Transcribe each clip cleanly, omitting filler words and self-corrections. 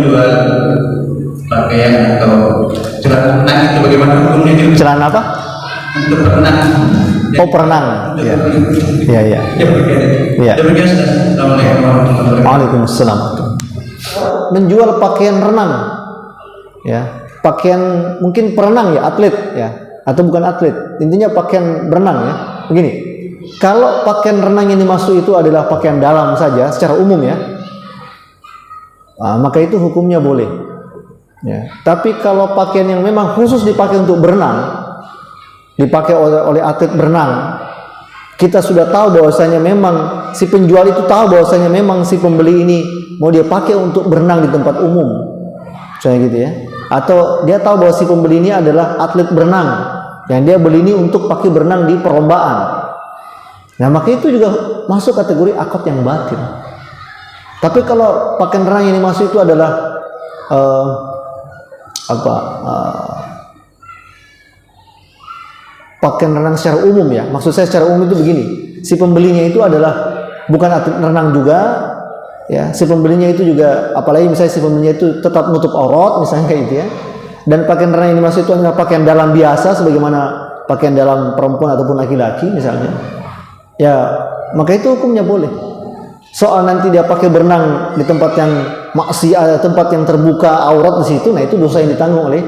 menjual pakaian atau celana renang itu bagaimana hukumnya itu? Celana apa? Untuk berenang. Oh, perenang. Iya. Iya, iya. Iya. Demikian. Assalamualaikum warahmatullahi wabarakatuh. Waalaikumsalam. Menjual pakaian renang, ya, pakaian mungkin perenang ya, atlet ya, atau bukan atlet, intinya pakaian berenang ya. Begini, kalau pakaian renang yang dimaksud itu adalah pakaian dalam saja, secara umum ya, maka itu hukumnya boleh. Ya. Tapi kalau pakaian yang memang khusus dipakai untuk berenang, dipakai oleh atlet berenang, kita sudah tahu bahwasanya memang si penjual itu tahu bahwasanya memang si pembeli ini mau dia pakai untuk berenang di tempat umum, misalnya gitu ya. Atau dia tahu bahwa si pembeli ini adalah atlet berenang, yang dia beli ini untuk pakai berenang di perlombaan. Nah, maka itu juga masuk kategori akad yang batil. Tapi kalau pakaian renang yang dimaksud itu adalah pakaian renang secara umum ya. Maksud saya secara umum itu begini, si pembelinya itu adalah bukan atlet renang juga ya, si pembelinya itu juga, apalagi misalnya si pembelinya itu tetap menutup aurat misalnya kayak gitu ya. Dan pakaian renang yang dimaksud itu adalah pakaian dalam biasa sebagaimana pakaian dalam perempuan ataupun laki-laki misalnya. Ya, maka itu hukumnya boleh. Soal nanti dia pakai berenang di tempat yang maksiat, tempat yang terbuka aurat di situ, nah itu dosa yang ditanggung oleh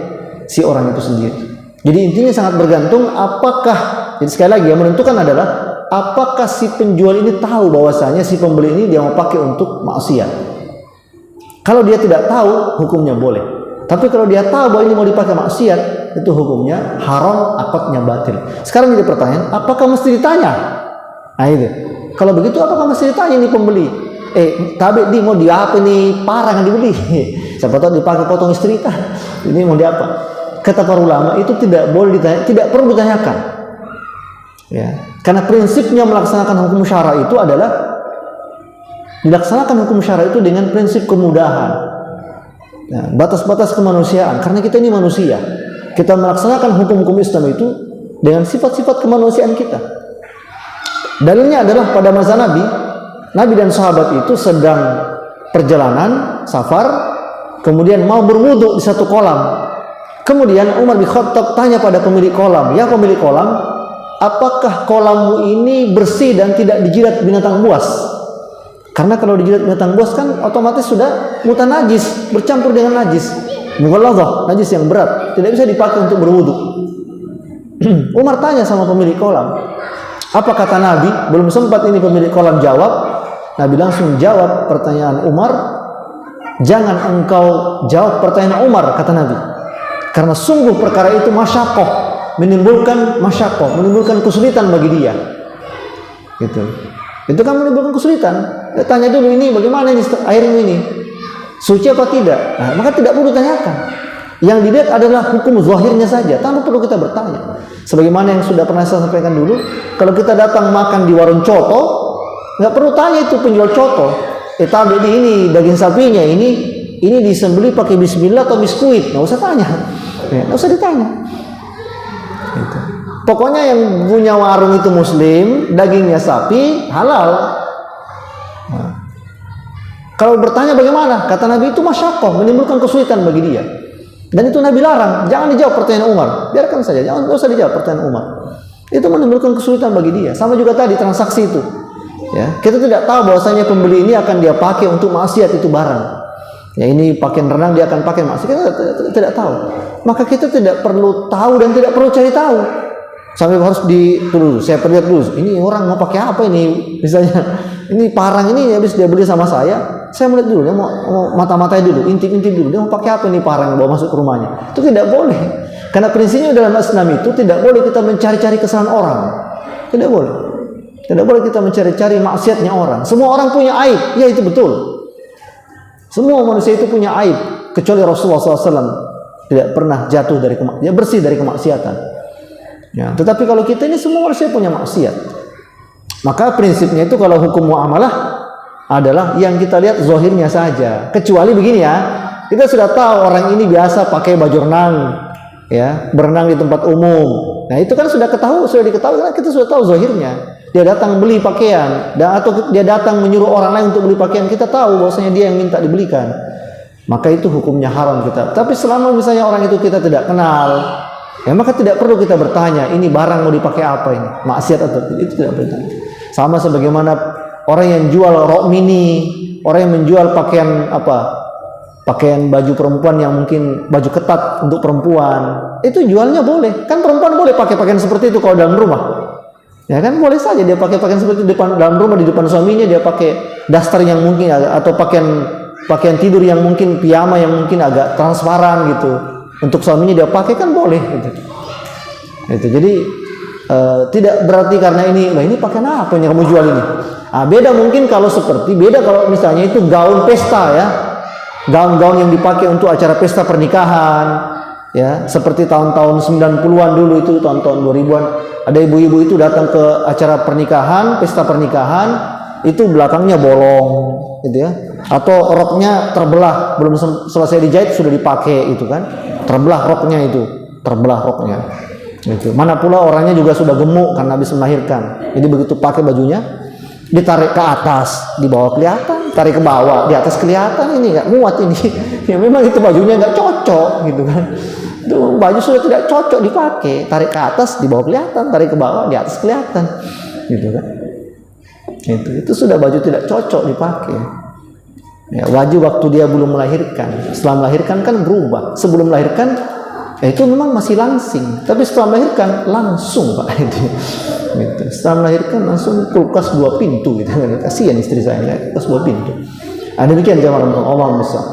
si orang itu sendiri. Jadi intinya sangat bergantung apakah, jadi sekali lagi yang menentukan adalah apakah si penjual ini tahu bahwasanya si pembeli ini dia mau pakai untuk maksiat. Kalau dia tidak tahu, hukumnya boleh. Tapi kalau dia tahu bahwa ini mau dipakai maksiat, itu hukumnya haram, akadnya batil. Sekarang jadi pertanyaan, apakah mesti ditanya? Nah itu. Kalau begitu apakah mesti ditanya ini pembeli? Tapi dia mau diapa nih parang yang dibeli? Siapa tahu dipakai potong istri kan? Ini mau diapa? Kata para ulama itu tidak boleh ditanya, tidak perlu ditanyakan. Ya, karena prinsipnya melaksanakan hukum syara itu adalah dilaksanakan hukum syara itu dengan prinsip kemudahan. Ya, batas-batas kemanusiaan. Karena kita ini manusia, kita melaksanakan hukum-hukum Islam itu dengan sifat-sifat kemanusiaan kita. Dalilnya adalah pada masa Nabi dan sahabat itu sedang perjalanan safar, kemudian mau berwudu di satu kolam. Kemudian Umar bin Khattab tanya pada pemilik kolam, ya pemilik kolam, apakah kolammu ini bersih dan tidak dijilat binatang buas? Karena kalau dijilat binatang buas kan otomatis sudah mutanajis, bercampur dengan najis, mughalladhah, najis yang berat, tidak bisa dipakai untuk berwudu. Umar tanya sama pemilik kolam, apa kata Nabi? Belum sempat ini pemilik kolam jawab, Nabi langsung jawab pertanyaan Umar. Jangan engkau jawab pertanyaan Umar, kata Nabi. Karena sungguh perkara itu masyaqqah, menimbulkan masyaqqah, menimbulkan kesulitan bagi dia. Gitu. Itu kan menimbulkan kesulitan. Dia tanya dulu ini bagaimana ini airnya ini? Suci apa tidak? Nah, maka tidak perlu ditanyakan. Yang dilihat adalah hukum zahirnya saja, tanpa perlu kita bertanya. Sebagaimana yang sudah pernah saya sampaikan dulu, kalau kita datang makan di warung coto, nggak perlu tanya itu penjual coto. Tadi ini daging sapinya ini disembelih pakai bismillah atau biskuit, nggak usah tanya, nggak usah ditanya. Gitu. Pokoknya yang punya warung itu muslim, dagingnya sapi halal. Nah, kalau bertanya bagaimana, kata Nabi itu masyaqqah, menimbulkan kesulitan bagi dia. Dan itu Nabi larang, jangan dijawab pertanyaan Umar, biarkan saja, jangan usah dijawab pertanyaan Umar. Itu menimbulkan kesulitan bagi dia. Sama juga tadi transaksi itu. Ya, kita tidak tahu bahwasanya pembeli ini akan dia pakai untuk maksiat itu barang. Ya ini pakaian renang dia akan pakai maksiat, kita tidak tahu. Maka kita tidak perlu tahu dan tidak perlu cari tahu. Sampai harus dulu, saya perlihat dulu. Ini orang mau pakai apa ini? Misalnya, ini parang ini habis dia beli sama saya melihat dulu, dia mau mata-matanya dulu, intip-intip dulu, dia mau pakai apa ini parang yang bawa masuk ke rumahnya. Itu tidak boleh. Karena prinsipnya dalam Islam itu tidak boleh kita mencari-cari kesalahan orang. Tidak boleh. Tidak boleh kita mencari-cari maksiatnya orang. Semua orang punya aib, ya itu betul. Semua manusia itu punya aib, kecuali Rasulullah SAW tidak pernah jatuh dari dia bersih dari kemaksiatan. Ya, tetapi kalau kita ini semua manusia punya maksiat. Maka prinsipnya itu kalau hukum muamalah adalah yang kita lihat zahirnya saja. Kecuali begini ya, kita sudah tahu orang ini biasa pakai baju renang, ya, berenang di tempat umum. Nah itu kan sudah diketahui karena kita sudah tahu zahirnya. Dia datang beli pakaian, atau dia datang menyuruh orang lain untuk beli pakaian, kita tahu bahwasanya dia yang minta dibelikan. maka itu hukumnya haram kita. Tapi selama misalnya orang itu kita tidak kenal, ya maka tidak perlu kita bertanya, ini barang mau dipakai apa ini, maksiat atau tidak, itu tidak bertanya. Sama sebagaimana orang yang jual rok mini, orang yang menjual pakaian pakaian baju perempuan yang mungkin baju ketat untuk perempuan, itu jualnya boleh. Kan perempuan boleh pakai pakaian seperti itu kalau dalam rumah. Ya kan boleh saja dia pakai pakaian seperti itu dalam rumah, di depan suaminya dia pakai daster yang mungkin atau pakaian tidur yang mungkin piyama yang mungkin agak transparan gitu. Untuk suaminya dia pakai kan boleh gitu. Itu jadi tidak berarti karena ini pakaian apa yang kamu jual ini. Beda mungkin kalau kalau misalnya itu gaun pesta ya. Gaun-gaun yang dipakai untuk acara pesta pernikahan ya, seperti tahun-tahun 90-an dulu itu, tahun-tahun 2000-an ada ibu-ibu itu datang ke acara pernikahan, pesta pernikahan, itu belakangnya bolong gitu ya, atau roknya terbelah, belum selesai dijahit sudah dipakai itu kan, terbelah roknya itu mana pula orangnya juga sudah gemuk karena habis melahirkan, jadi begitu pakai bajunya ditarik ke atas, di bawah kelihatan, tarik ke bawah, di atas kelihatan, ini nggak muat ini. Ya memang itu bajunya nggak cocok gitu kan. Itu baju sudah tidak cocok dipakai, tarik ke atas, di bawah kelihatan, tarik ke bawah, di atas kelihatan, gitu kan. Itu sudah baju tidak cocok dipakai. Ya, wajib waktu dia belum melahirkan. Setelah melahirkan kan berubah. Sebelum melahirkan itu memang masih langsing, tapi setelah melahirkan langsung Pak itu. Gitu. Setelah melahirkan langsung kulkas 2 pintu gitu kan. Kasihan istri saya, kulkas 2 pintu. Demikian jamaah Allah besar.